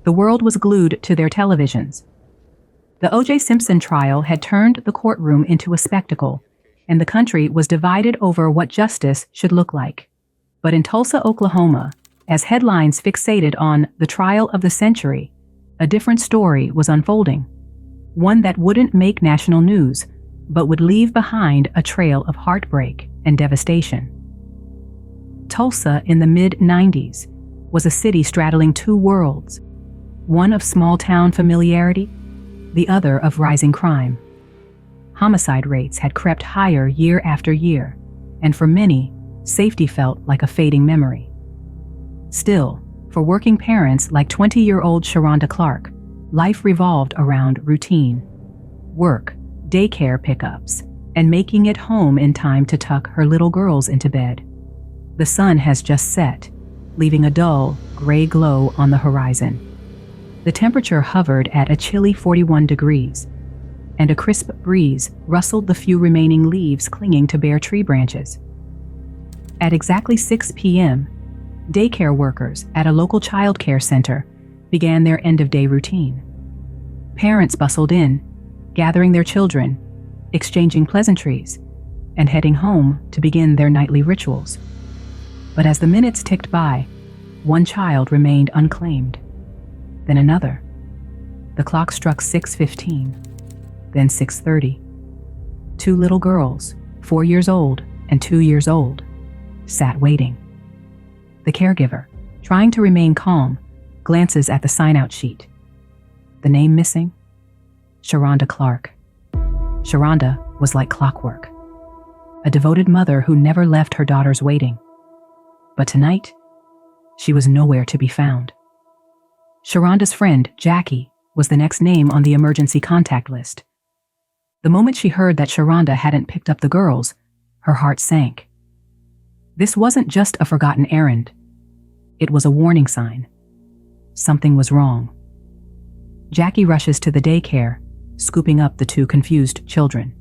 The world was glued to their televisions. The O.J. Simpson trial had turned the courtroom into a spectacle, and the country was divided over what justice should look like. But in Tulsa, Oklahoma, as headlines fixated on the trial of the century, a different story was unfolding. One that wouldn't make national news, but would leave behind a trail of heartbreak and devastation. Tulsa in the mid-90s was a city straddling two worlds, one of small-town familiarity, the other of rising crime. Homicide rates had crept higher year after year, and for many, safety felt like a fading memory. Still, for working parents like 20-year-old Sharonda Clark, life revolved around routine, work, daycare pickups, and making it home in time to tuck her little girls into bed. The sun has just set, leaving a dull, gray glow on the horizon. The temperature hovered at a chilly 41 degrees, and a crisp breeze rustled the few remaining leaves clinging to bare tree branches. At exactly 6 p.m., daycare workers at a local child care center began their end-of-day routine. Parents bustled in, gathering their children, exchanging pleasantries, and heading home to begin their nightly rituals. But as the minutes ticked by, one child remained unclaimed. Then another. The clock struck 6:15, then 6:30. Two little girls, 4 years old and 2 years old, sat waiting. The caregiver, trying to remain calm, glances at the sign-out sheet. The name missing? Sharonda Clark. Sharonda was like clockwork, a devoted mother who never left her daughters waiting. But tonight, she was nowhere to be found. Sharonda's friend, Jackie, was the next name on the emergency contact list. The moment she heard that Sharonda hadn't picked up the girls, her heart sank. This wasn't just a forgotten errand. It was a warning sign. Something was wrong. Jackie rushes to the daycare, scooping up the two confused children.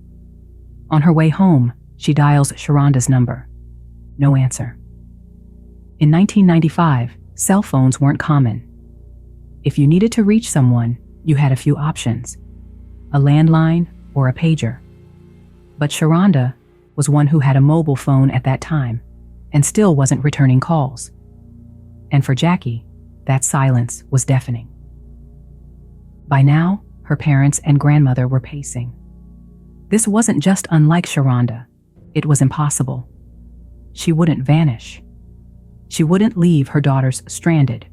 On her way home, she dials Sharonda's number. No answer. In 1995, cell phones weren't common. If you needed to reach someone, you had a few options: a landline or a pager. But Sharonda was one who had a mobile phone at that time and still wasn't returning calls. And for Jackie, that silence was deafening. By now, her parents and grandmother were pacing. This wasn't just unlike Sharonda. It was impossible. She wouldn't vanish. She wouldn't leave her daughters stranded.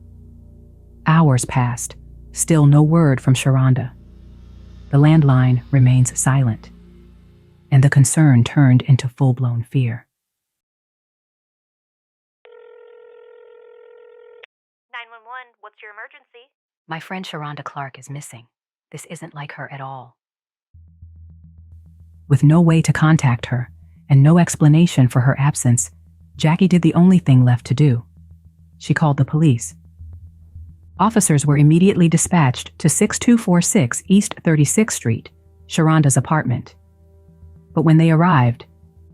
Hours passed, still no word from Sharonda. The landline remains silent, and the concern turned into full-blown fear. 911, what's your emergency? My friend Sharonda Clark is missing. This isn't like her at all. With no way to contact her and no explanation for her absence, Jackie did the only thing left to do. She called the police. Officers were immediately dispatched to 6246 East 36th Street, Sharonda's apartment. But when they arrived,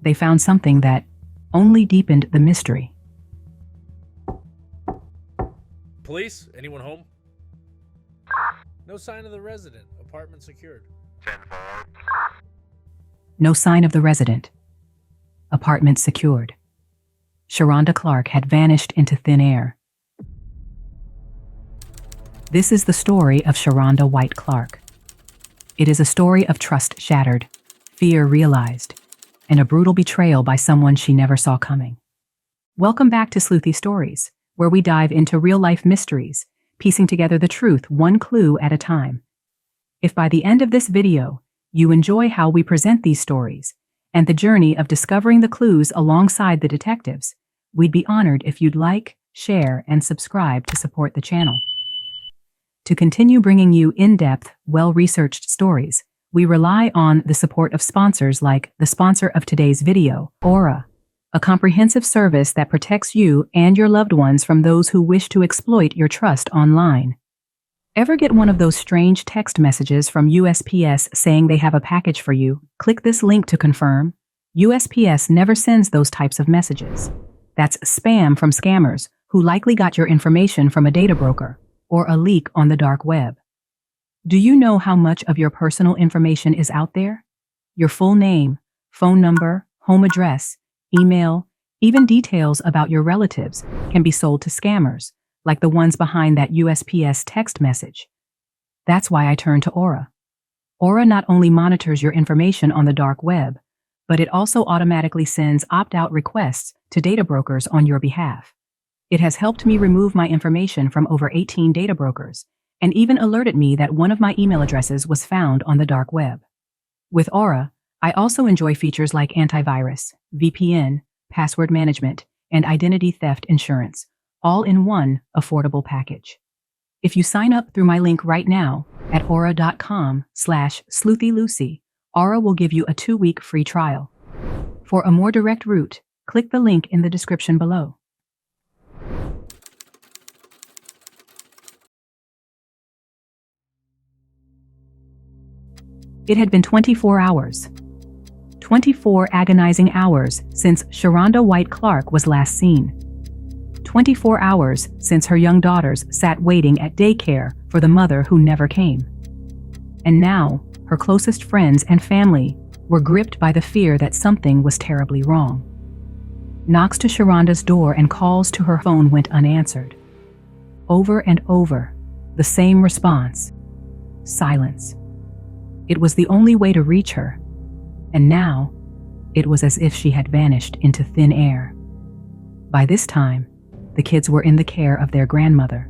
they found something that only deepened the mystery. Police? Anyone home? No sign of the resident. Apartment secured. 10-4. No sign of the resident. Apartment secured. Sharonda Clark had vanished into thin air. This is the story of Sharonda White Clark. It is a story of trust shattered, fear realized, and a brutal betrayal by someone she never saw coming. Welcome back to Sleuthy Stories, where we dive into real-life mysteries, piecing together the truth one clue at a time. If by the end of this video, you enjoy how we present these stories and the journey of discovering the clues alongside the detectives, we'd be honored if you'd like, share, and subscribe to support the channel. To continue bringing you in-depth, well-researched stories, we rely on the support of sponsors like the sponsor of today's video, Aura, a comprehensive service that protects you and your loved ones from those who wish to exploit your trust online. Ever get one of those strange text messages from USPS saying they have a package for you? Click this link to confirm. USPS never sends those types of messages. That's spam from scammers who likely got your information from a data broker. or a leak on the dark web. Do you know how much of your personal information is out there? Your full name, phone number, home address, email, even details about your relatives can be sold to scammers, like the ones behind that USPS text message. That's why I turned to Aura. Aura not only monitors your information on the dark web, but it also automatically sends opt-out requests to data brokers on your behalf. It has helped me remove my information from over 18 data brokers, and even alerted me that one of my email addresses was found on the dark web. With Aura, I also enjoy features like antivirus, VPN, password management, and identity theft insurance, all in one affordable package. If you sign up through my link right now at aura.com/sleuthylucy, Aura will give you a 2-week free trial. For a more direct route, click the link in the description below. It had been 24 hours. 24 agonizing hours since Sharonda White Clark was last seen. 24 hours since her young daughters sat waiting at daycare for the mother who never came. And now, her closest friends and family were gripped by the fear that something was terribly wrong. Knocks to Sharonda's door and calls to her phone went unanswered. Over and over, the same response: silence. It was the only way to reach her, and now it was as if she had vanished into thin air. By this time, the kids were in the care of their grandmother,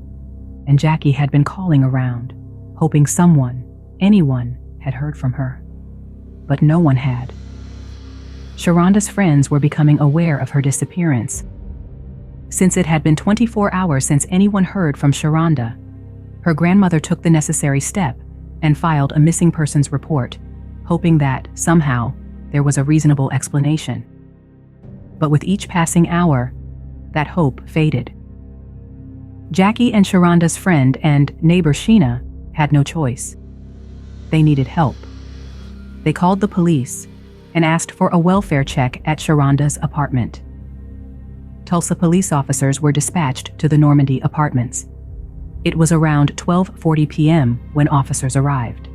and Jackie had been calling around, hoping someone, anyone, had heard from her. But no one had. Sharonda's friends were becoming aware of her disappearance. Since it had been 24 hours since anyone heard from Sharonda, her grandmother took the necessary step and filed a missing persons report, hoping that, somehow, there was a reasonable explanation. But with each passing hour, that hope faded. Jackie and Sharonda's friend and neighbor Sheena had no choice. They needed help. They called the police and asked for a welfare check at Sharonda's apartment. Tulsa police officers were dispatched to the Normandy apartments. It was around 12:40 p.m. when officers arrived.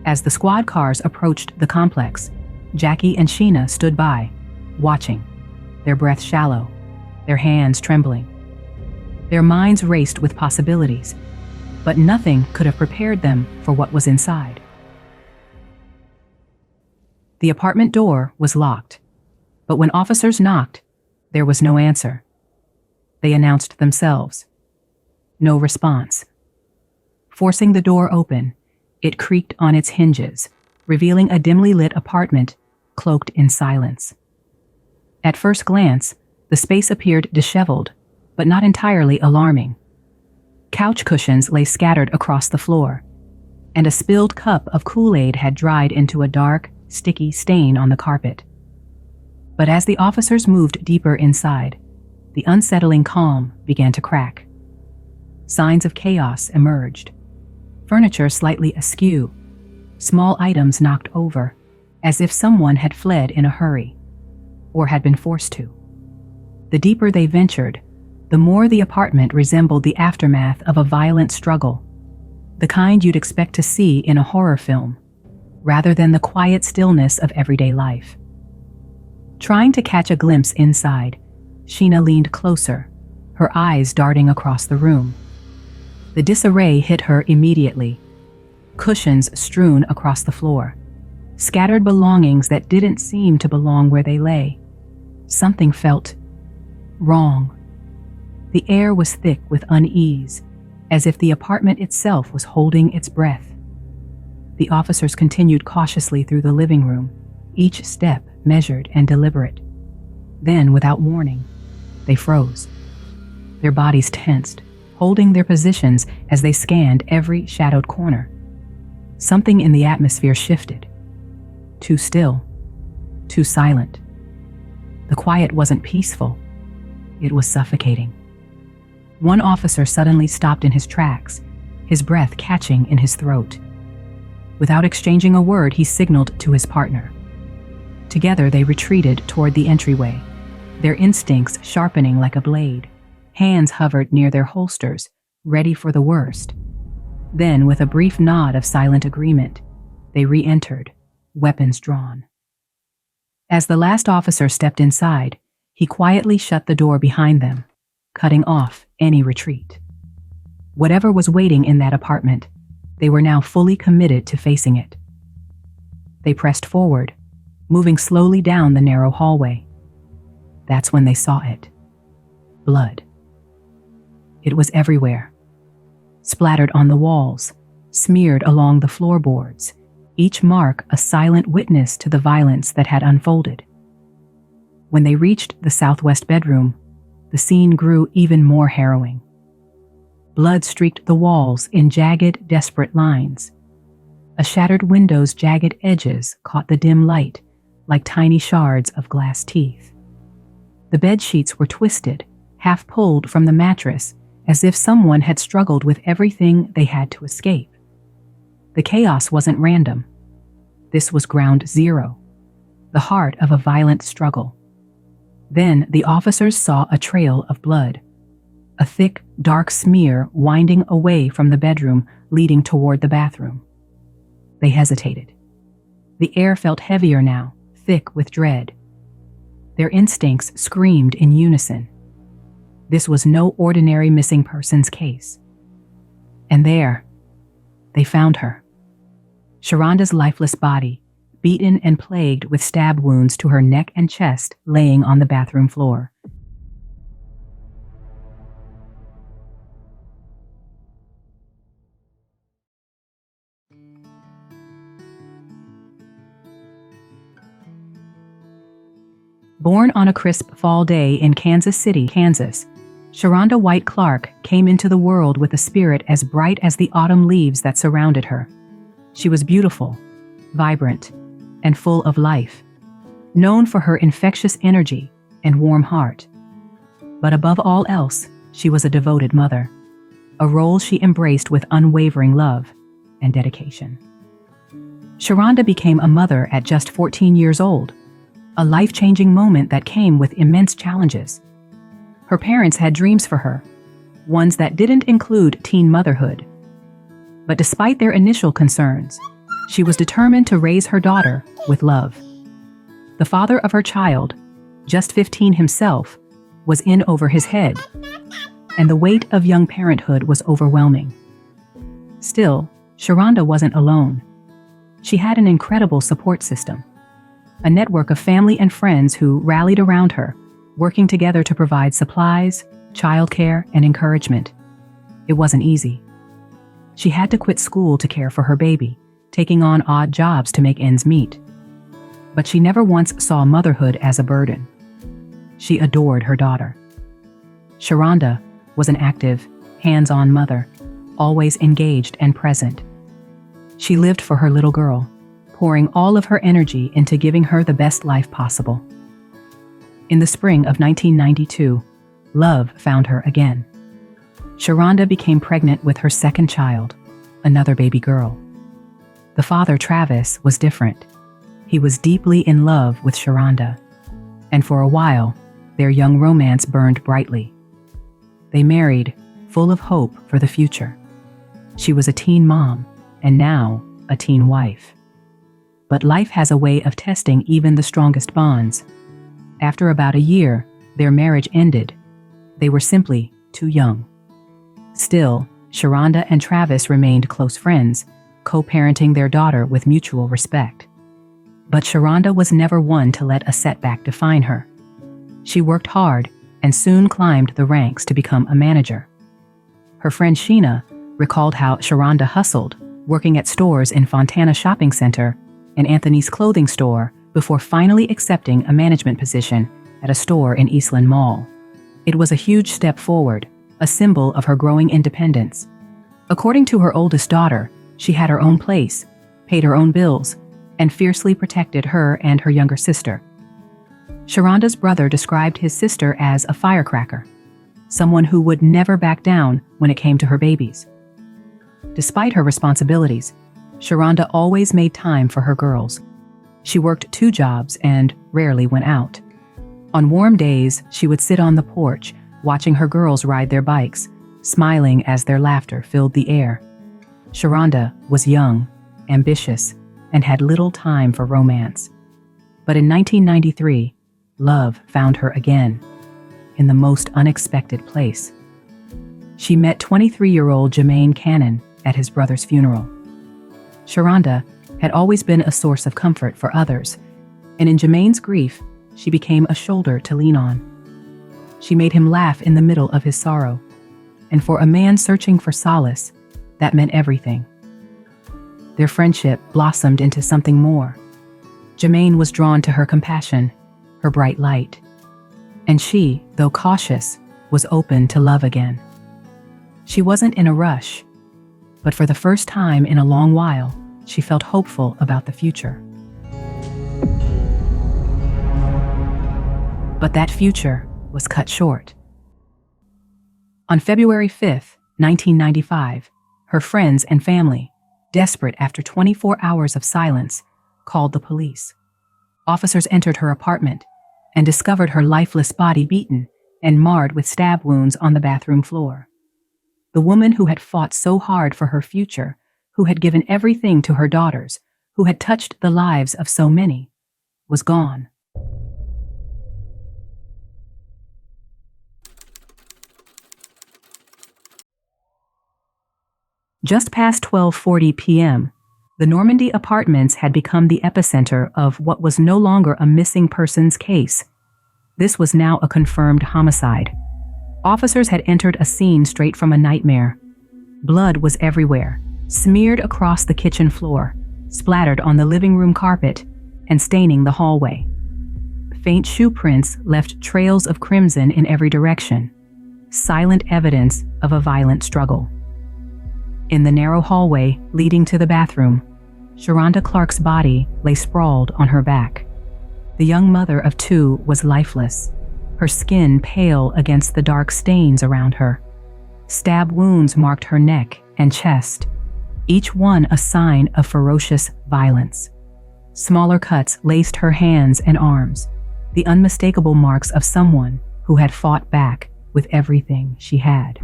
As the squad cars approached the complex, Jackie and Sheena stood by, watching, their breath shallow, their hands trembling. Their minds raced with possibilities, but nothing could have prepared them for what was inside. The apartment door was locked, but when officers knocked, there was no answer. They announced themselves. No response. Forcing the door open, it creaked on its hinges, revealing a dimly lit apartment cloaked in silence. At first glance, the space appeared disheveled, but not entirely alarming. Couch cushions lay scattered across the floor, and a spilled cup of Kool-Aid had dried into a dark, sticky stain on the carpet. But as the officers moved deeper inside, the unsettling calm began to crack. Signs of chaos emerged. Furniture slightly askew, small items knocked over, as if someone had fled in a hurry, or had been forced to. The deeper they ventured, the more the apartment resembled the aftermath of a violent struggle, the kind you'd expect to see in a horror film, rather than the quiet stillness of everyday life. Trying to catch a glimpse inside, Sheena leaned closer, her eyes darting across the room. The disarray hit her immediately. Cushions strewn across the floor, scattered belongings that didn't seem to belong where they lay. Something felt wrong. The air was thick with unease, as if the apartment itself was holding its breath. The officers continued cautiously through the living room, each step measured and deliberate. Then, without warning, they froze. Their bodies tensed, holding their positions as they scanned every shadowed corner. Something in the atmosphere shifted. Too still, too silent. The quiet wasn't peaceful. It was suffocating. One officer suddenly stopped in his tracks, his breath catching in his throat. Without exchanging a word, he signaled to his partner. Together, they retreated toward the entryway, their instincts sharpening like a blade. Hands hovered near their holsters, ready for the worst. Then, with a brief nod of silent agreement, they re-entered, weapons drawn. As the last officer stepped inside, he quietly shut the door behind them, cutting off any retreat. Whatever was waiting in that apartment, they were now fully committed to facing it. They pressed forward, moving slowly down the narrow hallway. That's when they saw it. Blood. It was everywhere. Splattered on the walls, smeared along the floorboards, each mark a silent witness to the violence that had unfolded. When they reached the southwest bedroom, the scene grew even more harrowing. Blood streaked the walls in jagged, desperate lines. A shattered window's jagged edges caught the dim light like tiny shards of glass teeth. The bed sheets were twisted, half pulled from the mattress, as if someone had struggled with everything they had to escape. The chaos wasn't random. This was ground zero, the heart of a violent struggle. Then the officers saw a trail of blood, a thick, dark smear winding away from the bedroom leading toward the bathroom. They hesitated. The air felt heavier now, thick with dread. Their instincts screamed in unison. This was no ordinary missing persons case. And there, they found her. Sharonda's lifeless body, beaten and plagued with stab wounds to her neck and chest, laying on the bathroom floor. Born on a crisp fall day in Kansas City, Kansas, Sharonda White Clark came into the world with a spirit as bright as the autumn leaves that surrounded her. She was beautiful, vibrant, and full of life, known for her infectious energy and warm heart. But above all else, she was a devoted mother, a role she embraced with unwavering love and dedication. Sharonda became a mother at just 14 years old, a life-changing moment that came with immense challenges. Her parents had dreams for her, ones that didn't include teen motherhood. But despite their initial concerns, she was determined to raise her daughter with love. The father of her child, just 15 himself, was in over his head, and the weight of young parenthood was overwhelming. Still, Sharonda wasn't alone. She had an incredible support system, a network of family and friends who rallied around her, working together to provide supplies, childcare, and encouragement. It wasn't easy. She had to quit school to care for her baby, taking on odd jobs to make ends meet. But she never once saw motherhood as a burden. She adored her daughter. Sharonda was an active, hands-on mother, always engaged and present. She lived for her little girl, pouring all of her energy into giving her the best life possible. In the spring of 1992, love found her again. Sharonda became pregnant with her second child, another baby girl. The father, Travis, was different. He was deeply in love with Sharonda, and for a while, their young romance burned brightly. They married, full of hope for the future. She was a teen mom, and now a teen wife. But life has a way of testing even the strongest bonds. After about a year, their marriage ended. They were simply too young. Still, Sharonda and Travis remained close friends, co-parenting their daughter with mutual respect. But Sharonda was never one to let a setback define her. She worked hard and soon climbed the ranks to become a manager. Her friend Sheena recalled how Sharonda hustled, working at stores in Fontana Shopping Center and Anthony's clothing store before finally accepting a management position at a store in Eastland Mall. It was a huge step forward, a symbol of her growing independence. According to her oldest daughter, she had her own place, paid her own bills, and fiercely protected her and her younger sister. Sharonda's brother described his sister as a firecracker, someone who would never back down when it came to her babies. Despite her responsibilities, Sharonda always made time for her girls. She worked 2 jobs and rarely went out. On warm days, she would sit on the porch, watching her girls ride their bikes, smiling as their laughter filled the air. Sharonda was young, ambitious, and had little time for romance. But in 1993, love found her again, in the most unexpected place. She met 23-year-old Jemaine Cannon at his brother's funeral. Sharonda had always been a source of comfort for others, and in Jemaine's grief, she became a shoulder to lean on. She made him laugh in the middle of his sorrow, and for a man searching for solace, that meant everything. Their friendship blossomed into something more. Jemaine was drawn to her compassion, her bright light, and she, though cautious, was open to love again. She wasn't in a rush, but for the first time in a long while, she felt hopeful about the future. But that future was cut short. On February 5th, 1995, her friends and family, desperate after 24 hours of silence, called the police. Officers entered her apartment and discovered her lifeless body beaten and marred with stab wounds on the bathroom floor. The woman who had fought so hard for her future, who had given everything to her daughters, who had touched the lives of so many, was gone. Just past 12:40 p.m., the Normandy apartments had become the epicenter of what was no longer a missing persons case. This was now a confirmed homicide. Officers had entered a scene straight from a nightmare. Blood was everywhere, smeared across the kitchen floor, splattered on the living room carpet, and staining the hallway. Faint shoe prints left trails of crimson in every direction, silent evidence of a violent struggle. In the narrow hallway leading to the bathroom, Sharonda Clark's body lay sprawled on her back. The young mother of two was lifeless, her skin pale against the dark stains around her. Stab wounds marked her neck and chest, each one a sign of ferocious violence. Smaller cuts laced her hands and arms, the unmistakable marks of someone who had fought back with everything she had.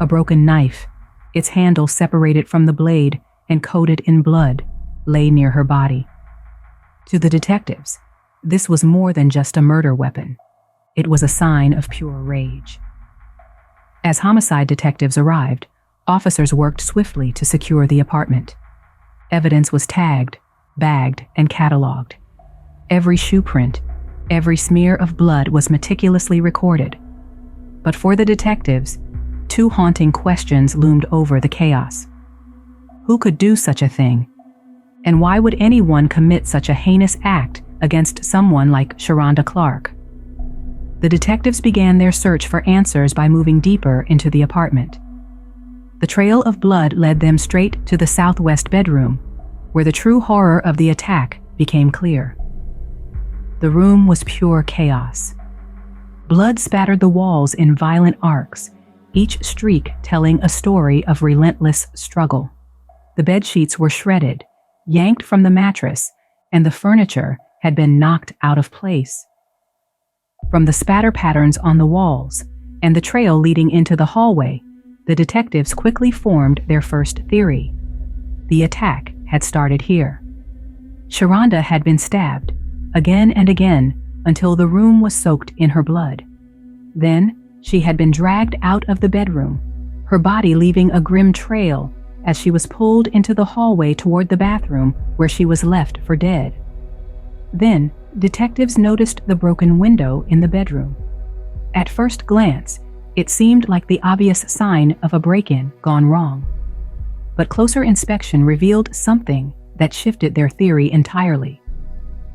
A broken knife, its handle separated from the blade and coated in blood, lay near her body. To the detectives, this was more than just a murder weapon. It was a sign of pure rage. As homicide detectives arrived, officers worked swiftly to secure the apartment. Evidence was tagged, bagged, and cataloged. Every shoe print, every smear of blood was meticulously recorded. But for the detectives, two haunting questions loomed over the chaos. Who could do such a thing? And why would anyone commit such a heinous act against someone like Sharonda Clark? The detectives began their search for answers by moving deeper into the apartment. The trail of blood led them straight to the southwest bedroom, where the true horror of the attack became clear. The room was pure chaos. Blood spattered the walls in violent arcs, each streak telling a story of relentless struggle. The bedsheets were shredded, yanked from the mattress, and the furniture had been knocked out of place. From the spatter patterns on the walls and the trail leading into the hallway, the detectives quickly formed their first theory. The attack had started here. Sharonda had been stabbed, again and again, until the room was soaked in her blood. Then, she had been dragged out of the bedroom, her body leaving a grim trail as she was pulled into the hallway toward the bathroom where she was left for dead. Then, detectives noticed the broken window in the bedroom. At first glance, it seemed like the obvious sign of a break-in gone wrong. But closer inspection revealed something that shifted their theory entirely.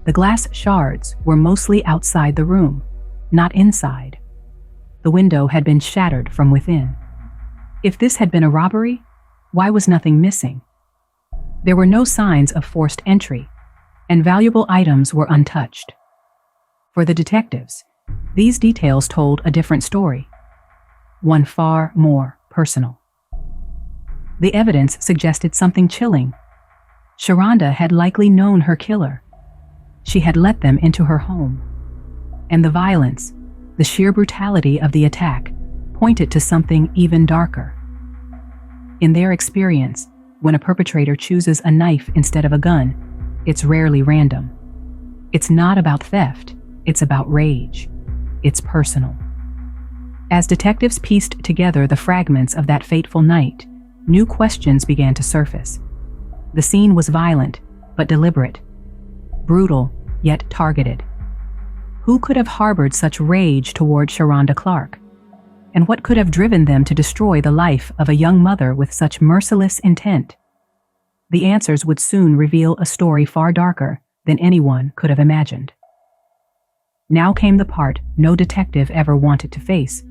The glass shards were mostly outside the room, not inside. The window had been shattered from within. If this had been a robbery, why was nothing missing? There were no signs of forced entry, and valuable items were untouched. For the detectives, these details told a different story, one far more personal. The evidence suggested something chilling. Sharonda had likely known her killer. She had let them into her home. And the violence, the sheer brutality of the attack, pointed to something even darker. In their experience, when a perpetrator chooses a knife instead of a gun, it's rarely random. It's not about theft, it's about rage. It's personal. As detectives pieced together the fragments of that fateful night, new questions began to surface. The scene was violent, but deliberate. Brutal, yet targeted. Who could have harbored such rage toward Sharonda Clark? And what could have driven them to destroy the life of a young mother with such merciless intent? The answers would soon reveal a story far darker than anyone could have imagined. Now came the part no detective ever wanted to face: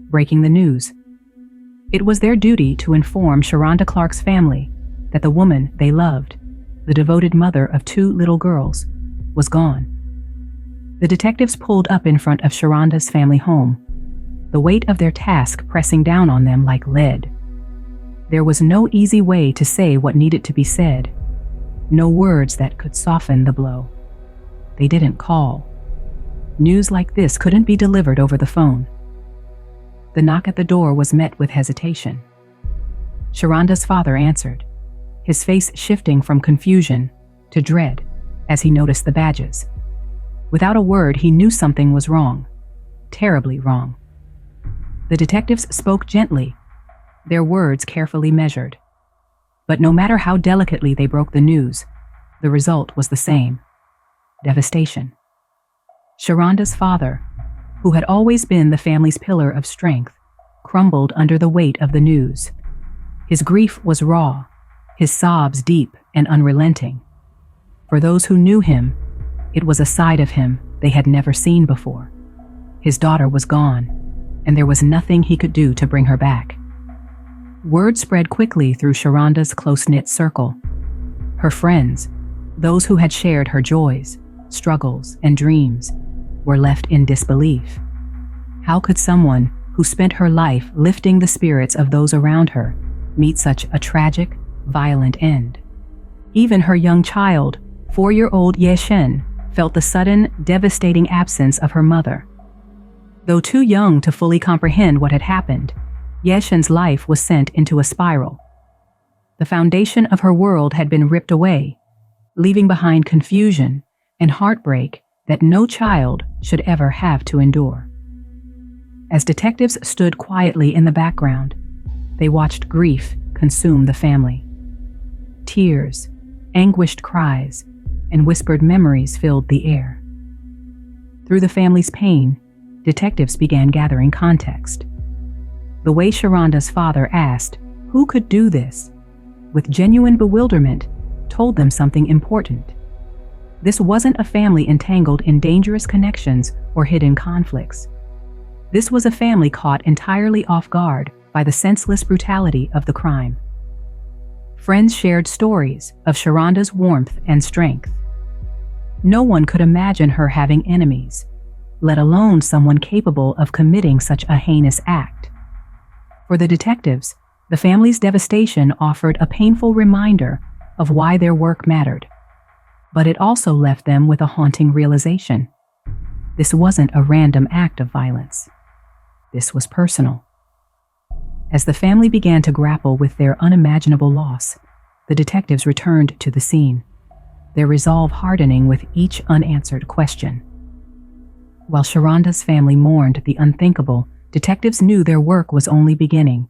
breaking the news. It was their duty to inform Sharonda Clark's family that the woman they loved, the devoted mother of 2 little girls, was gone. The detectives pulled up in front of Sharonda's family home, the weight of their task pressing down on them like lead. There was no easy way to say what needed to be said, no words that could soften the blow. They didn't call. News like this couldn't be delivered over the phone. The knock at the door was met with hesitation. Sharonda's father answered, his face shifting from confusion to dread as he noticed the badges. Without a word, he knew something was wrong, terribly wrong. The detectives spoke gently, their words carefully measured. But no matter how delicately they broke the news, the result was the same: devastation. Sharonda's father, who had always been the family's pillar of strength, crumbled under the weight of the news. His grief was raw, his sobs deep and unrelenting. For those who knew him, it was a side of him they had never seen before. His daughter was gone, and there was nothing he could do to bring her back. Word spread quickly through Sharonda's close-knit circle. Her friends, those who had shared her joys, struggles, and dreams, were left in disbelief. How could someone who spent her life lifting the spirits of those around her meet such a tragic, violent end? Even her young child, 4-year-old Jemaine, felt the sudden, devastating absence of her mother. Though too young to fully comprehend what had happened, Jemaine's life was sent into a spiral. The foundation of her world had been ripped away, leaving behind confusion and heartbreak that no child should ever have to endure. As detectives stood quietly in the background, they watched grief consume the family. Tears, anguished cries, and whispered memories filled the air. Through the family's pain, detectives began gathering context. The way Sharonda's father asked, "Who could do this?" with genuine bewilderment, told them something important. This wasn't a family entangled in dangerous connections or hidden conflicts. This was a family caught entirely off guard by the senseless brutality of the crime. Friends shared stories of Sharonda's warmth and strength. No one could imagine her having enemies, let alone someone capable of committing such a heinous act. For the detectives, the family's devastation offered a painful reminder of why their work mattered. But it also left them with a haunting realization. This wasn't a random act of violence. This was personal. As the family began to grapple with their unimaginable loss, the detectives returned to the scene, their resolve hardening with each unanswered question. While Sharonda's family mourned the unthinkable, detectives knew their work was only beginning.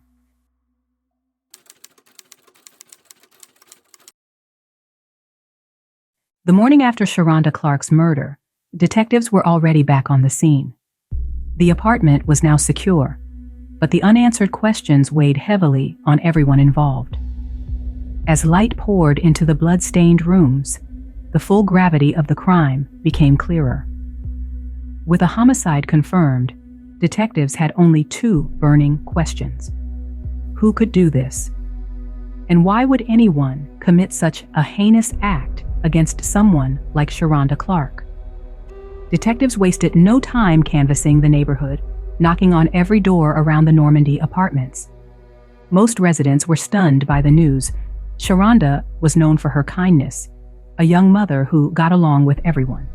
The morning after Sharonda Clark's murder, detectives were already back on the scene. The apartment was now secure, but the unanswered questions weighed heavily on everyone involved. As light poured into the blood-stained rooms, the full gravity of the crime became clearer. With a homicide confirmed, detectives had only 2 burning questions. Who could do this? And why would anyone commit such a heinous act against someone like Sharonda Clark? Detectives wasted no time canvassing the neighborhood, knocking on every door around the Normandy apartments. Most residents were stunned by the news. Sharonda was known for her kindness, a young mother who got along with everyone.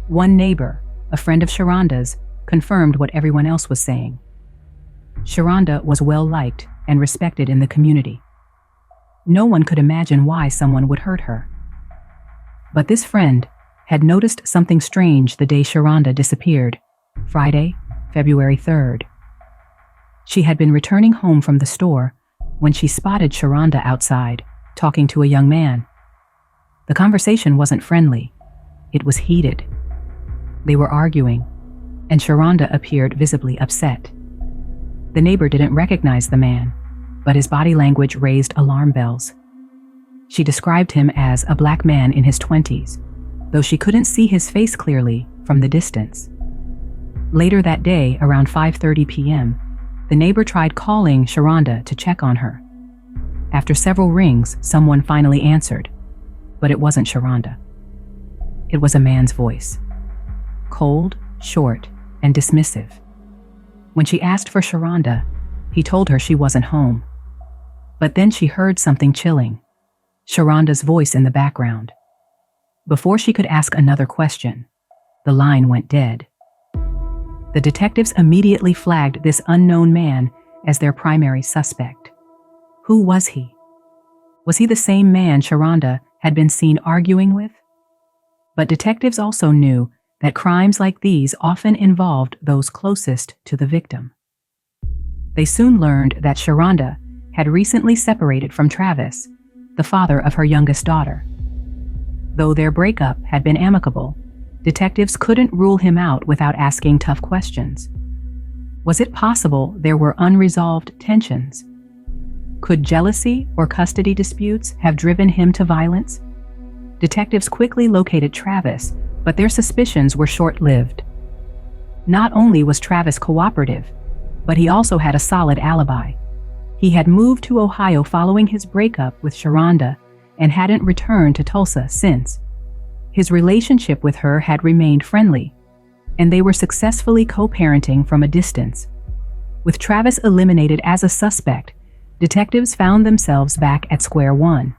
One neighbor, a friend of Sharonda's, confirmed what everyone else was saying. Sharonda was well-liked and respected in the community. No one could imagine why someone would hurt her. But this friend had noticed something strange the day Sharonda disappeared, Friday, February 3rd. She had been returning home from the store when she spotted Sharonda outside, talking to a young man. The conversation wasn't friendly. It was heated. They were arguing, and Sharonda appeared visibly upset. The neighbor didn't recognize the man, but his body language raised alarm bells. She described him as a black man in his 20s, though she couldn't see his face clearly from the distance. Later that day, around 5:30 p.m., the neighbor tried calling Sharonda to check on her. After several rings, someone finally answered, but it wasn't Sharonda. It was a man's voice, cold, short, and dismissive. When she asked for Sharonda, he told her she wasn't home. But then she heard something chilling, Sharonda's voice in the background. Before she could ask another question, the line went dead. The detectives immediately flagged this unknown man as their primary suspect. Who was he? Was he the same man Sharonda had been seen arguing with? But detectives also knew that crimes like these often involved those closest to the victim. They soon learned that Sharonda had recently separated from Travis, the father of her youngest daughter. Though their breakup had been amicable, detectives couldn't rule him out without asking tough questions. Was it possible there were unresolved tensions? Could jealousy or custody disputes have driven him to violence? Detectives quickly located Travis, but their suspicions were short-lived. Not only was Travis cooperative, but he also had a solid alibi. He had moved to Ohio following his breakup with Sharonda and hadn't returned to Tulsa since. His relationship with her had remained friendly, and they were successfully co-parenting from a distance. With Travis eliminated as a suspect, detectives found themselves back at square one.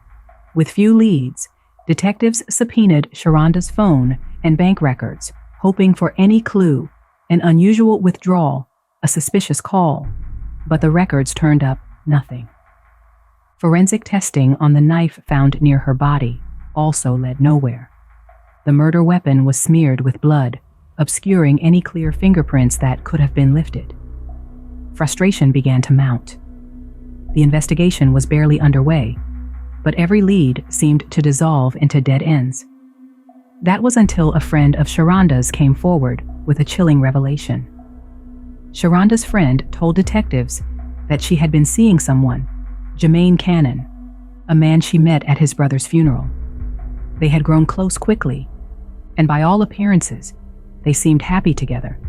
With few leads, detectives subpoenaed Sharonda's phone and bank records, hoping for any clue, an unusual withdrawal, a suspicious call, but the records turned up nothing. Forensic testing on the knife found near her body also led nowhere. The murder weapon was smeared with blood, obscuring any clear fingerprints that could have been lifted. Frustration began to mount. The investigation was barely underway, but every lead seemed to dissolve into dead ends. That was until a friend of Sharonda's came forward with a chilling revelation. Sharonda's friend told detectives that she had been seeing someone, Jemaine Cannon, a man she met at his brother's funeral. They had grown close quickly, and by all appearances, they seemed happy together.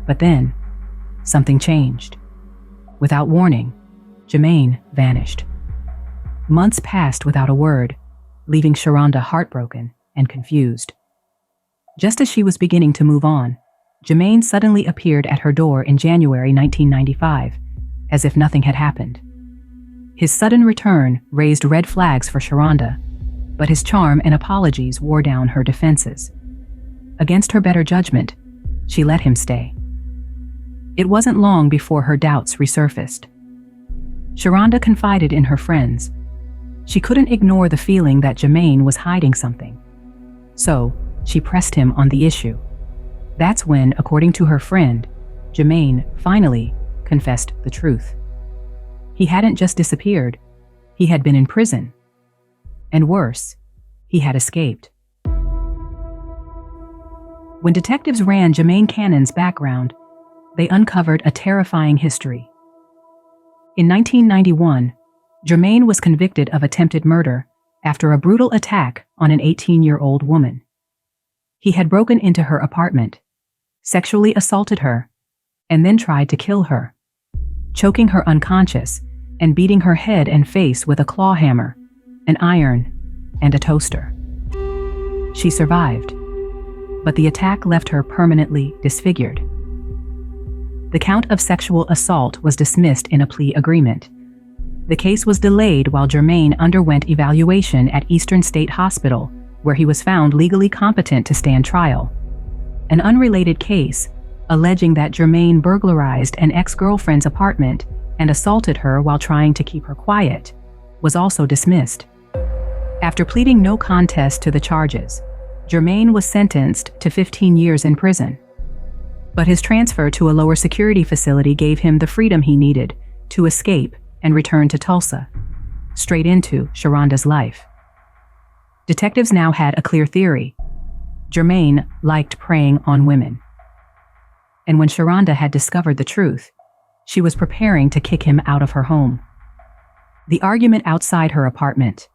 But then, something changed. Without warning, Jemaine vanished. Months passed without a word, leaving Sharonda heartbroken and confused. Just as she was beginning to move on, Jemaine suddenly appeared at her door in January 1995, as if nothing had happened. His sudden return raised red flags for Sharonda, but his charm and apologies wore down her defenses. Against her better judgment, she let him stay. It wasn't long before her doubts resurfaced. Sharonda confided in her friends. She couldn't ignore the feeling that Jemaine was hiding something. So, she pressed him on the issue. That's when, according to her friend, Jemaine finally confessed the truth. He hadn't just disappeared, he had been in prison. And worse, he had escaped. When detectives ran Jemaine Cannon's background, they uncovered a terrifying history. In 1991, Jemaine was convicted of attempted murder after a brutal attack on an 18-year-old woman. He had broken into her apartment, sexually assaulted her, and then tried to kill her, choking her unconscious and beating her head and face with a claw hammer, an iron, and a toaster. She survived, but the attack left her permanently disfigured. The count of sexual assault was dismissed in a plea agreement. The case was delayed while Jemaine underwent evaluation at Eastern State Hospital, where he was found legally competent to stand trial. An unrelated case, alleging that Jemaine burglarized an ex-girlfriend's apartment and assaulted her while trying to keep her quiet, was also dismissed. After pleading no contest to the charges, Jemaine was sentenced to 15 years in prison. But his transfer to a lower security facility gave him the freedom he needed to escape and return to Tulsa, straight into Sharonda's life. Detectives now had a clear theory. Jemaine liked preying on women. And when Sharonda had discovered the truth, she was preparing to kick him out of her home. The argument outside her apartment,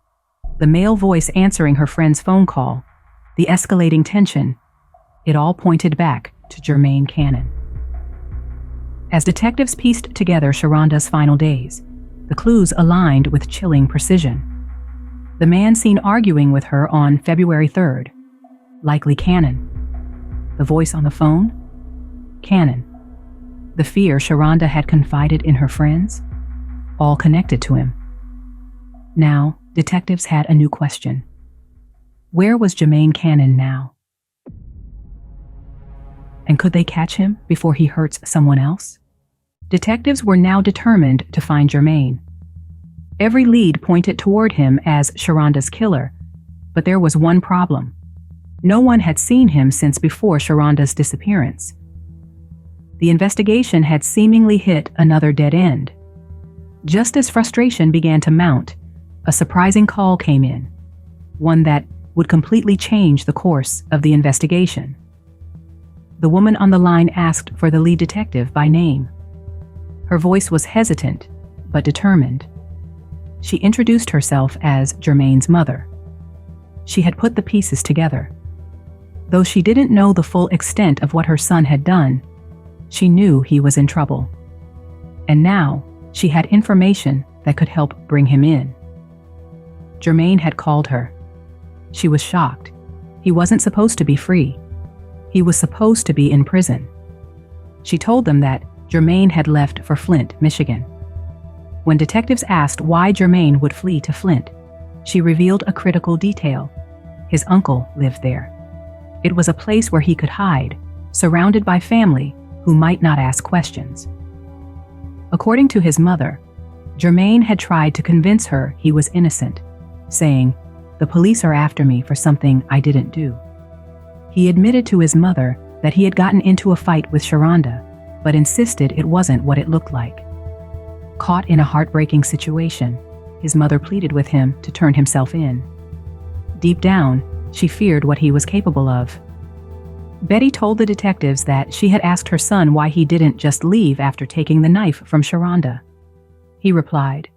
the male voice answering her friend's phone call, the escalating tension, it all pointed back to Jemaine Cannon. As detectives pieced together Sharonda's final days, the clues aligned with chilling precision. The man seen arguing with her on February 3rd, likely Cannon. The voice on the phone? Cannon. The fear Sharonda had confided in her friends? All connected to him. Now, detectives had a new question. Where was Jemaine Cannon now? And could they catch him before he hurts someone else? Detectives were now determined to find Jemaine. Every lead pointed toward him as Sharonda's killer, but there was one problem. No one had seen him since before Sharonda's disappearance. The investigation had seemingly hit another dead end. Just as frustration began to mount, a surprising call came in, one that would completely change the course of the investigation. The woman on the line asked for the lead detective by name. Her voice was hesitant, but determined. She introduced herself as Jermaine's mother. She had put the pieces together. Though she didn't know the full extent of what her son had done, she knew he was in trouble. And now, she had information that could help bring him in. Jemaine had called her. She was shocked. He wasn't supposed to be free. He was supposed to be in prison. She told them that Jemaine had left for Flint, Michigan. When detectives asked why Jemaine would flee to Flint, she revealed a critical detail. His uncle lived there. It was a place where he could hide, surrounded by family who might not ask questions. According to his mother, Jemaine had tried to convince her he was innocent, saying, "The police are after me for something I didn't do." He admitted to his mother that he had gotten into a fight with Sharonda, but insisted it wasn't what it looked like. Caught in a heartbreaking situation, his mother pleaded with him to turn himself in. Deep down, she feared what he was capable of. Betty told the detectives that she had asked her son why he didn't just leave after taking the knife from Sharonda. He replied,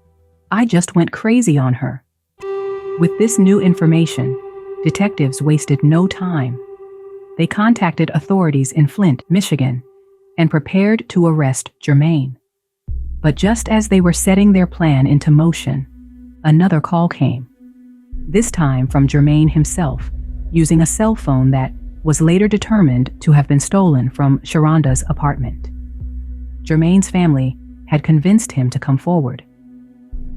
"I just went crazy on her." With this new information, detectives wasted no time. They contacted authorities in Flint, Michigan, and prepared to arrest Jemaine. But just as they were setting their plan into motion, another call came. This time from Jemaine himself, using a cell phone that was later determined to have been stolen from Sharonda's apartment. Jermaine's family had convinced him to come forward.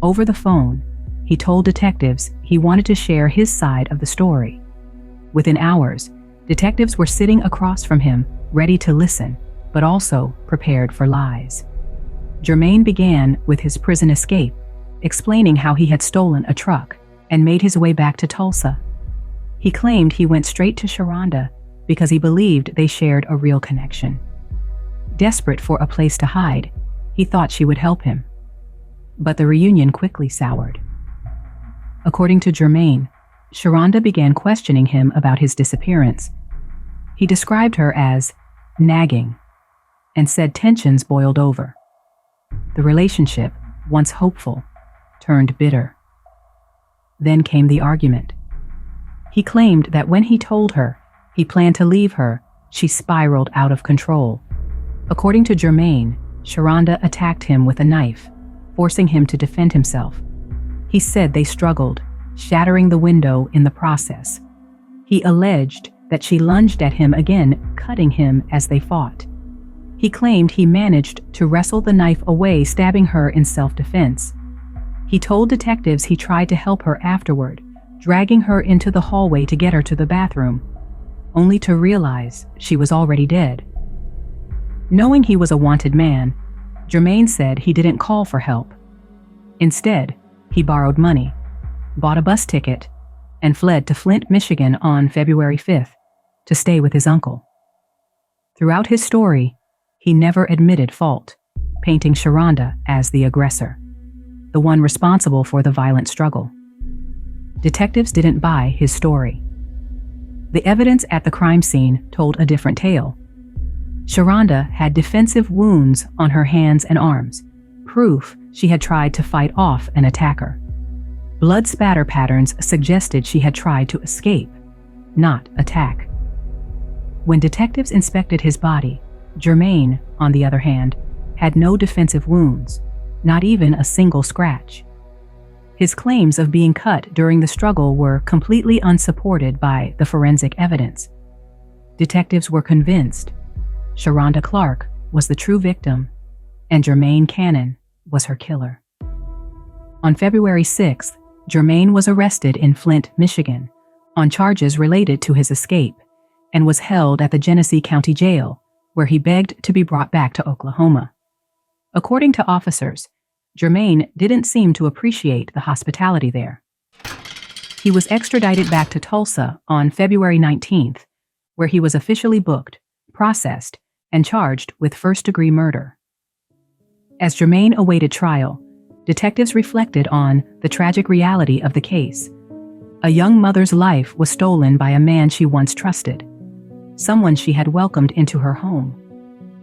Over the phone, he told detectives he wanted to share his side of the story. Within hours, detectives were sitting across from him, ready to listen, but also prepared for lies. Jemaine began with his prison escape, explaining how he had stolen a truck and made his way back to Tulsa. He claimed he went straight to Sharonda because he believed they shared a real connection. Desperate for a place to hide, he thought she would help him. But the reunion quickly soured. According to Jemaine, Sharonda began questioning him about his disappearance. He described her as nagging and said tensions boiled over. The relationship, once hopeful, turned bitter. Then came the argument. He claimed that when he told her he planned to leave her, she spiraled out of control. According to Jemaine, Sharonda attacked him with a knife, forcing him to defend himself. He said they struggled, shattering the window in the process. He alleged that she lunged at him again, cutting him as they fought. He claimed he managed to wrestle the knife away, stabbing her in self-defense. He told detectives he tried to help her afterward, dragging her into the hallway to get her to the bathroom, only to realize she was already dead. Knowing he was a wanted man, Jemaine said he didn't call for help. Instead, he borrowed money, bought a bus ticket, and fled to Flint, Michigan on February 5th to stay with his uncle. Throughout his story, he never admitted fault, painting Sharonda as the aggressor, the one responsible for the violent struggle. Detectives didn't buy his story. The evidence at the crime scene told a different tale. Sharonda had defensive wounds on her hands and arms, proof she had tried to fight off an attacker. Blood spatter patterns suggested she had tried to escape, not attack. When detectives inspected his body, Jemaine, on the other hand, had no defensive wounds, not even a single scratch. His claims of being cut during the struggle were completely unsupported by the forensic evidence. Detectives were convinced Sharonda Clarke was the true victim, and Jemaine Cannon was her killer. On February 6th, Jemaine was arrested in Flint, Michigan, on charges related to his escape, and was held at the Genesee County Jail, where he begged to be brought back to Oklahoma. According to officers, Jemaine didn't seem to appreciate the hospitality there. He was extradited back to Tulsa on February 19th, where he was officially booked, processed, and charged with first-degree murder. As Jemaine awaited trial, detectives reflected on the tragic reality of the case. A young mother's life was stolen by a man she once trusted, someone she had welcomed into her home,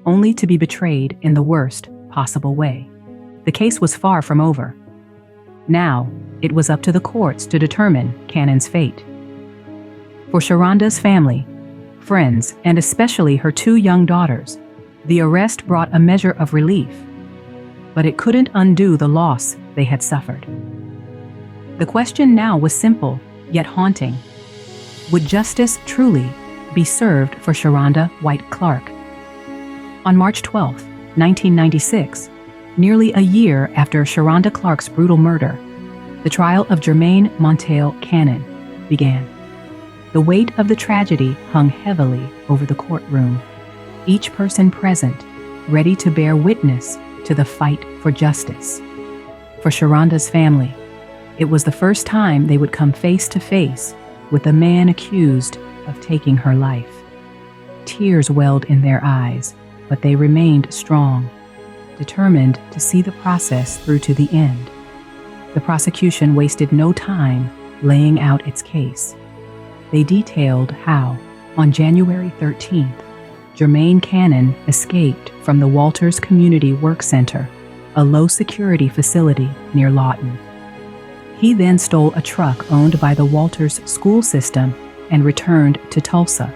only to be betrayed in the worst possible way. The case was far from over. Now, it was up to the courts to determine Cannon's fate. For Sharonda's family, friends, and especially her two young daughters, the arrest brought a measure of relief, but it couldn't undo the loss they had suffered. The question now was simple, yet haunting. Would justice truly be served for Sharonda White Clarke? On March 12, 1996, nearly a year after Sharonda Clarke's brutal murder, the trial of Jemaine Montel Cannon began. The weight of the tragedy hung heavily over the courtroom, each person present ready to bear witness to the fight for justice. For Sharonda's family, it was the first time they would come face to face with the man accused of taking her life. Tears welled in their eyes, but they remained strong, determined to see the process through to the end. The prosecution wasted no time laying out its case. They detailed how, on January 13th, Jemaine Cannon escaped from the Walters Community Work Center, a low-security facility near Lawton. He then stole a truck owned by the Walters school system and returned to Tulsa.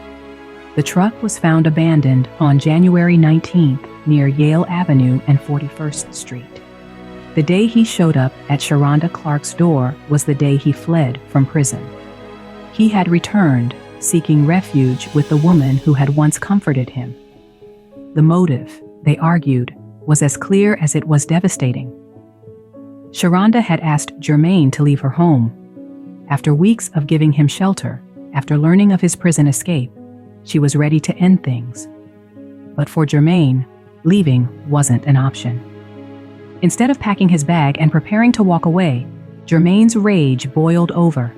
The truck was found abandoned on January 19th near Yale Avenue and 41st Street. The day he showed up at Sharonda Clarke's door was the day he fled from prison. He had returned, seeking refuge with the woman who had once comforted him. The motive, they argued, was as clear as it was devastating. Sharonda had asked Jemaine to leave her home. After weeks of giving him shelter, after learning of his prison escape, she was ready to end things. But for Jemaine, leaving wasn't an option. Instead of packing his bag and preparing to walk away, Jemaine's rage boiled over.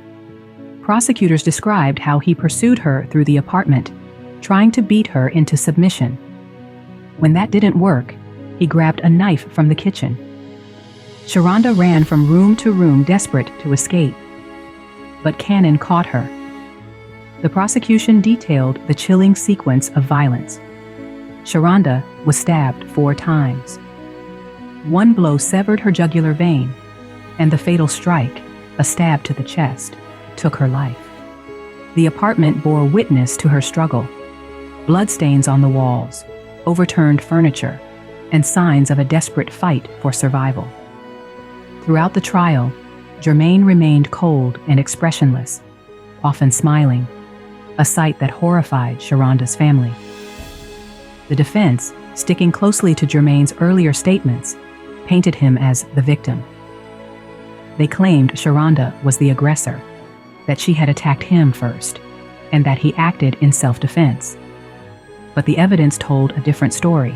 Prosecutors described how he pursued her through the apartment, trying to beat her into submission. When that didn't work, he grabbed a knife from the kitchen. Sharonda ran from room to room, desperate to escape. But Cannon caught her. The prosecution detailed the chilling sequence of violence. Sharonda was stabbed 4 times. One blow severed her jugular vein, and the fatal strike, a stab to the chest, took her life. The apartment bore witness to her struggle. Bloodstains on the walls, overturned furniture, and signs of a desperate fight for survival. Throughout the trial, Jemaine remained cold and expressionless, often smiling, a sight that horrified Sharonda's family. The defense, sticking closely to Jemaine's earlier statements, painted him as the victim. They claimed Sharonda was the aggressor, that she had attacked him first, and that he acted in self-defense. But the evidence told a different story,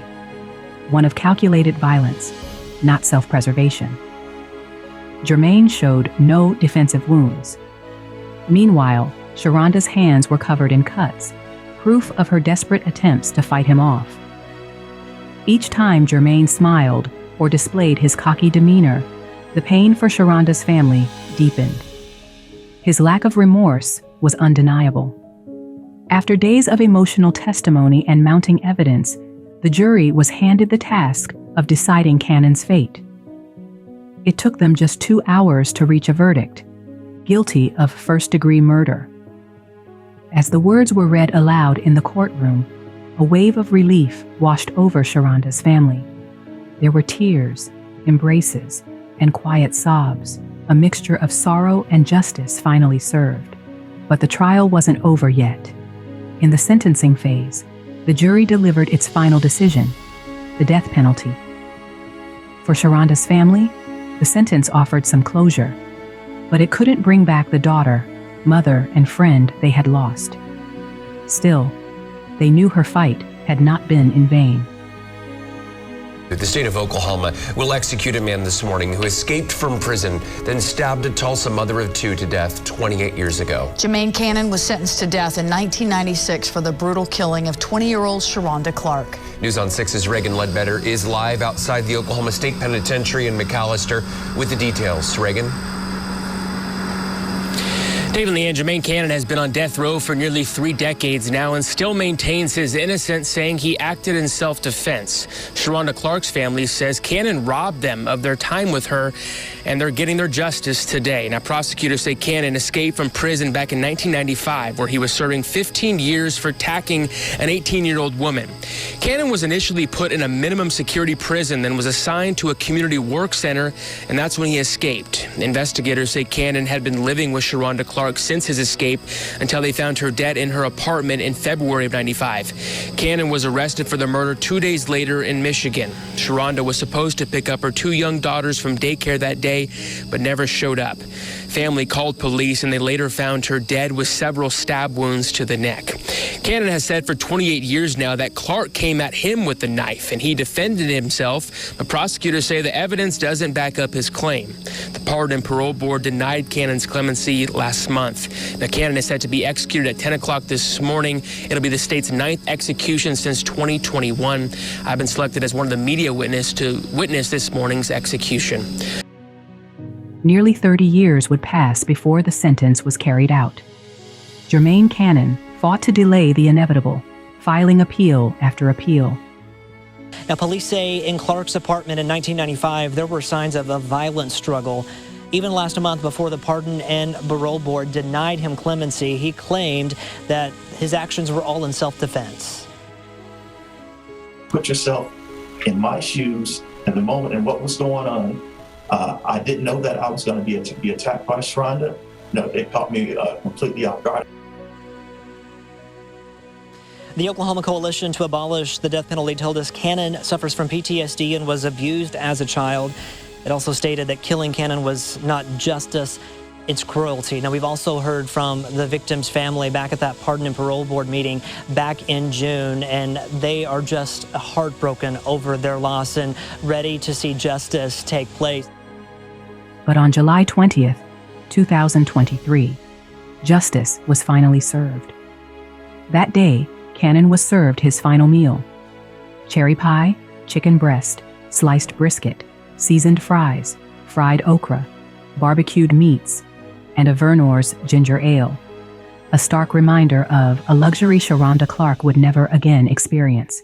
one of calculated violence, not self-preservation. Jemaine showed no defensive wounds. Meanwhile, Sharonda's hands were covered in cuts, proof of her desperate attempts to fight him off. Each time Jemaine smiled or displayed his cocky demeanor, the pain for Sharonda's family deepened. His lack of remorse was undeniable. After days of emotional testimony and mounting evidence, the jury was handed the task of deciding Cannon's fate. It took them just 2 hours to reach a verdict: guilty of first-degree murder. As the words were read aloud in the courtroom, a wave of relief washed over Sharonda's family. There were tears, embraces, and quiet sobs, a mixture of sorrow and justice finally served. But the trial wasn't over yet. In the sentencing phase, the jury delivered its final decision: the death penalty. For Sharonda's family, the sentence offered some closure, but it couldn't bring back the daughter, mother, and friend they had lost. Still, they knew her fight had not been in vain. The state of Oklahoma will execute a man this morning who escaped from prison, then stabbed a Tulsa mother of 2 to death 28 years ago. Jemaine Cannon was sentenced to death in 1996 for the brutal killing of 20-year-old Sharonda Clark. News on 6's Reagan Ledbetter is live outside the Oklahoma State Penitentiary in McAllister with the details. Reagan? Dave and Leanne, Jemaine Cannon has been on death row for nearly 3 decades now and still maintains his innocence, saying he acted in self-defense. Sharonda Clark's family says Cannon robbed them of their time with her, and they're getting their justice today. Now, prosecutors say Cannon escaped from prison back in 1995, where he was serving 15 years for attacking an 18-year-old woman. Cannon was initially put in a minimum security prison, then was assigned to a community work center, and that's when he escaped. Investigators say Cannon had been living with Sharonda Clark since his escape until they found her dead in her apartment in February of '95. Cannon was arrested for the murder 2 days later in Michigan. Sharonda was supposed to pick up her 2 young daughters from daycare that day, but never showed up. Family called police, and they later found her dead with several stab wounds to the neck. Cannon has said for 28 years now that Clark came at him with the knife, and he defended himself, but prosecutors say the evidence doesn't back up his claim. The Pardon and Parole Board denied Cannon's clemency last month. Now, Cannon is set to be executed at 10 o'clock this morning. It'll be the state's 9th execution since 2021. I've been selected as one of the media witnesses to witness this morning's execution. Nearly 30 years would pass before the sentence was carried out. Jemaine Cannon fought to delay the inevitable, filing appeal after appeal. Now, police say in Clark's apartment in 1995, there were signs of a violent struggle. Even last month, before the Pardon and Parole Board denied him clemency, he claimed that his actions were all in self-defense. Put yourself in my shoes at the moment and what was going on. I didn't know that I was going to be attacked by Sharonda. No, it caught me completely off guard. The Oklahoma Coalition to Abolish the Death Penalty told us Cannon suffers from PTSD and was abused as a child. It also stated that killing Cannon was not justice, it's cruelty. Now, we've also heard from the victim's family back at that Pardon and Parole Board meeting back in June, and they are just heartbroken over their loss and ready to see justice take place. But on July 20th, 2023, justice was finally served. That day, Cannon was served his final meal: cherry pie, chicken breast, sliced brisket, seasoned fries, fried okra, barbecued meats, and a Vernor's ginger ale. A stark reminder of a luxury Sharonda Clark would never again experience.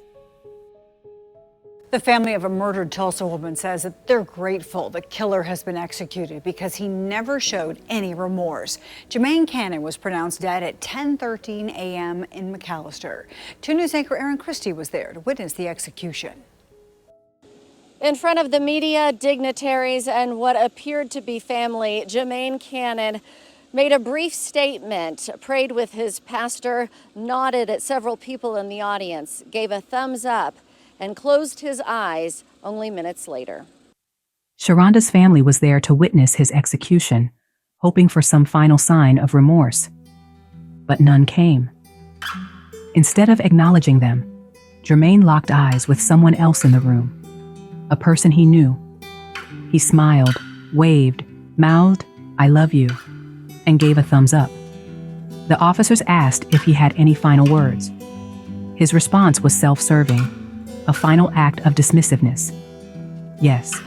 The family of a murdered Tulsa woman says that they're grateful the killer has been executed because he never showed any remorse. Jemaine Cannon was pronounced dead at 10:13 a.m. in McAllister. 2 News anchor Aaron Christie was there to witness the execution. In front of the media, dignitaries, and what appeared to be family, Jemaine Cannon made a brief statement, prayed with his pastor, nodded at several people in the audience, gave a thumbs up, and closed his eyes only minutes later. Sharonda's family was there to witness his execution, hoping for some final sign of remorse. But none came. Instead of acknowledging them, Jemaine locked eyes with someone else in the room, a person he knew. He smiled, waved, mouthed, "I love you," and gave a thumbs up. The officers asked if he had any final words. His response was self-serving, a final act of dismissiveness. "Yes,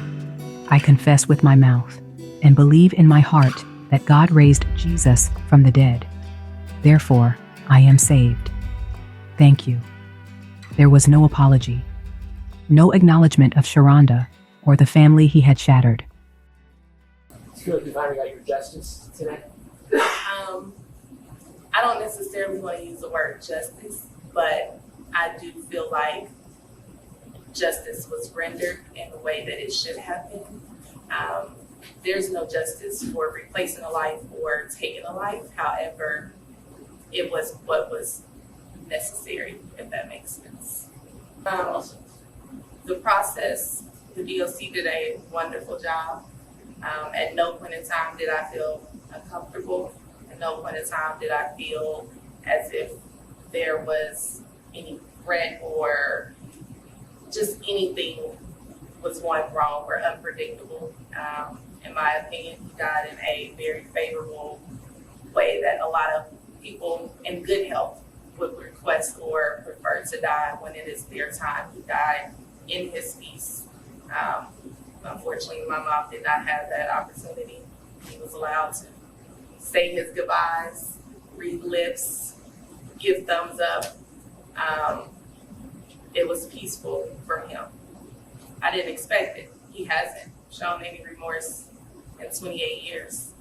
I confess with my mouth and believe in my heart that God raised Jesus from the dead. Therefore, I am saved. Thank you." There was no apology, no acknowledgement of Sharonda or the family he had shattered. You feel like you finally got your justice today? I don't necessarily want to use the word justice, but I do feel like justice was rendered in the way that it should have been. There's no justice for replacing a life or taking a life. However, it was what was necessary, if that makes sense. The process, the DOC did a wonderful job. At no point in time did I feel uncomfortable. At no point in time did I feel as if there was any threat or just anything was going wrong or unpredictable. In my opinion, he died in a very favorable way that a lot of people in good health would request or prefer to die when it is their time. He died in his peace. Unfortunately, my mom did not have that opportunity. He was allowed to say his goodbyes, read lips, give thumbs up. It was peaceful from him. I didn't expect it. He hasn't shown any remorse in 28 years.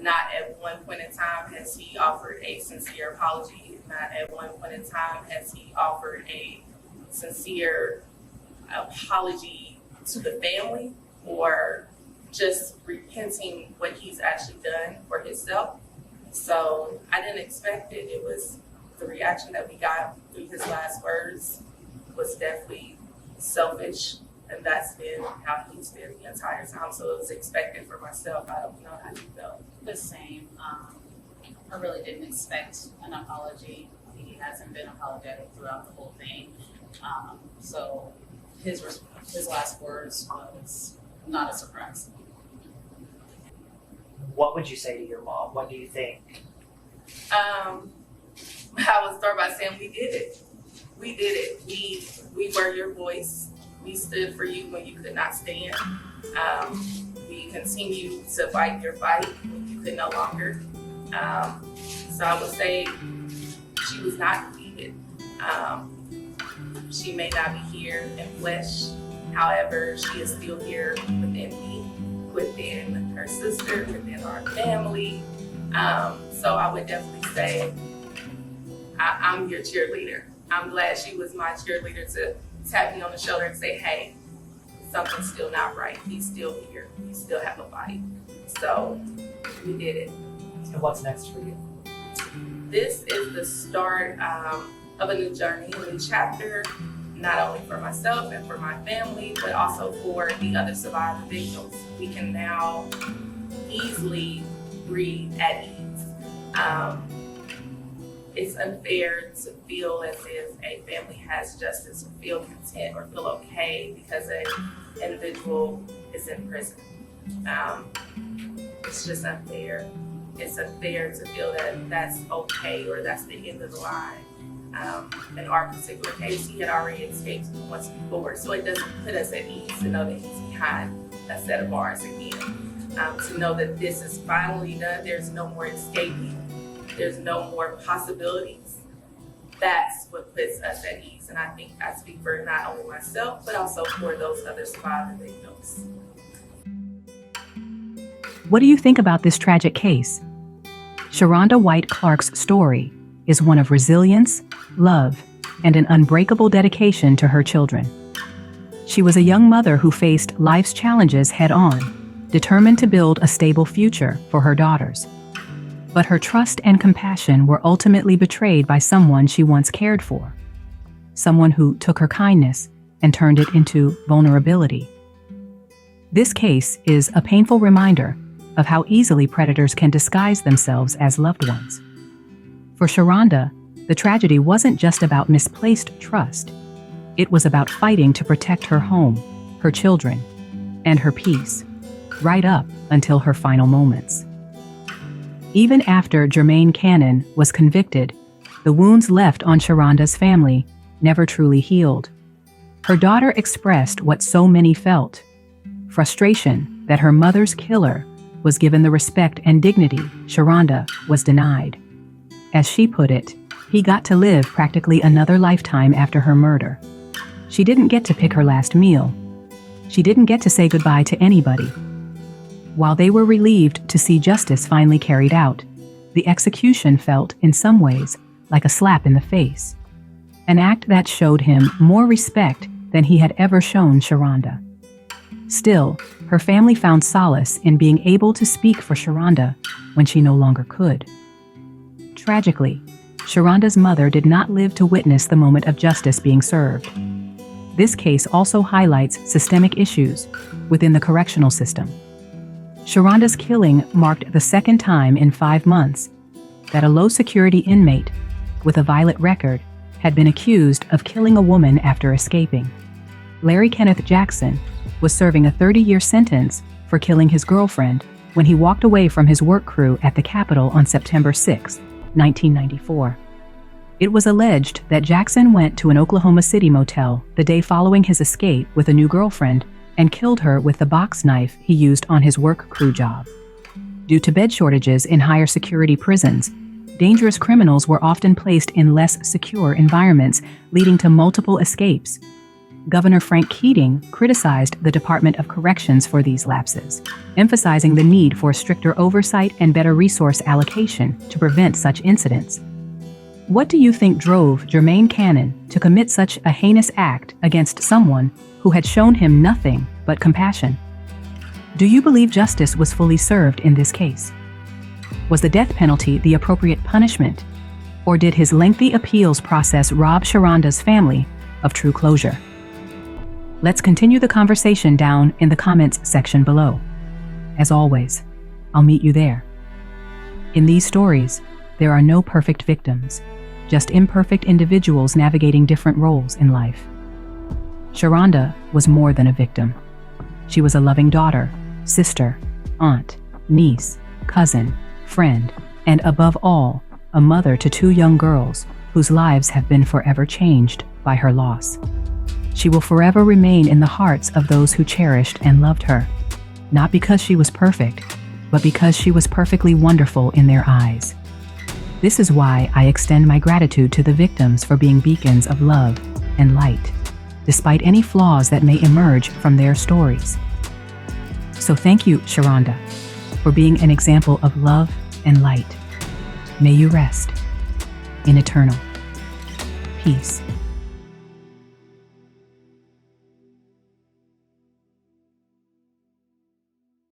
Not at one point in time has he offered a sincere apology. Not at one point in time has he offered a sincere apology to the family or just repenting what he's actually done for himself. So I didn't expect it. It was the reaction that we got through his last words was definitely selfish, and that's been how he's been the entire time. So it was expected for myself. I don't know how you felt. The same. I really didn't expect an apology. He hasn't been apologetic throughout the whole thing. So his last words was not a surprise. What would you say to your mom? What do you think? I would start by saying we did it. We did it. We were your voice. We stood for you when you could not stand. We continued to fight your fight when you could no longer. So I would say she was not defeated. She may not be here in flesh. However, she is still here within me, within her sister, within our family. So I would definitely say I'm your cheerleader. I'm glad she was my cheerleader to tap me on the shoulder and say, hey, something's still not right. He's still here. We still have a fight. So we did it. And what's next for you? This is the start of a new journey, a new chapter, not only for myself and for my family, but also for the other surviving victims. We can now easily breathe at ease. It's unfair to feel as if a family has justice or feel content or feel okay because an individual is in prison. It's just unfair. It's unfair to feel that that's okay or that's the end of the line. In our particular case, he had already escaped once before, so it doesn't put us at ease to know that he's behind a set of bars again. To know that this is finally done, there's no more escaping, there's no more possibilities. That's what puts us at ease, and I think I speak for not only myself, but also for those other surviving victims. What do you think about this tragic case? Sharonda White Clark's story is one of resilience, love, and an unbreakable dedication to her children. She was a young mother who faced life's challenges head-on, determined to build a stable future for her daughters. But her trust and compassion were ultimately betrayed by someone she once cared for, someone who took her kindness and turned it into vulnerability. This case is a painful reminder of how easily predators can disguise themselves as loved ones. For Sharonda, The tragedy wasn't just about misplaced trust. It was about fighting to protect her home, her children, and her peace, right up until her final moments. Even after Jemaine Cannon was convicted, the wounds left on Sharonda's family never truly healed. Her daughter expressed what so many felt: frustration that her mother's killer was given the respect and dignity Sharonda was denied. As she put it, he got to live practically another lifetime after her murder. She didn't get to pick her last meal. She didn't get to say goodbye to anybody. While they were relieved to see justice finally carried out, the execution felt, in some ways, like a slap in the face. An act that showed him more respect than he had ever shown Sharonda. Still, her family found solace in being able to speak for Sharonda when she no longer could. Tragically, Sharonda's mother did not live to witness the moment of justice being served. This case also highlights systemic issues within the correctional system. Sharonda's killing marked the second time in 5 months that a low-security inmate with a violent record had been accused of killing a woman after escaping. Larry Kenneth Jackson was serving a 30-year sentence for killing his girlfriend when he walked away from his work crew at the Capitol on September 6, 1994. It was alleged that Jackson went to an Oklahoma City motel the day following his escape with a new girlfriend and killed her with the box knife he used on his work crew job. Due to bed shortages in higher security prisons, dangerous criminals were often placed in less secure environments, leading to multiple escapes. Governor Frank Keating criticized the Department of Corrections for these lapses, emphasizing the need for stricter oversight and better resource allocation to prevent such incidents. What do you think drove Jemaine Cannon to commit such a heinous act against someone who had shown him nothing but compassion? Do you believe justice was fully served in this case? Was the death penalty the appropriate punishment? Or did his lengthy appeals process rob Sharonda's family of true closure? Let's continue the conversation down in the comments section below. As always, I'll meet you there. In these stories, there are no perfect victims, just imperfect individuals navigating different roles in life. Sharonda was more than a victim. She was a loving daughter, sister, aunt, niece, cousin, friend, and above all, a mother to 2 young girls whose lives have been forever changed by her loss. She will forever remain in the hearts of those who cherished and loved her, not because she was perfect, but because she was perfectly wonderful in their eyes. This is why I extend my gratitude to the victims for being beacons of love and light, despite any flaws that may emerge from their stories. So thank you, Sharonda, for being an example of love and light. May you rest in eternal peace.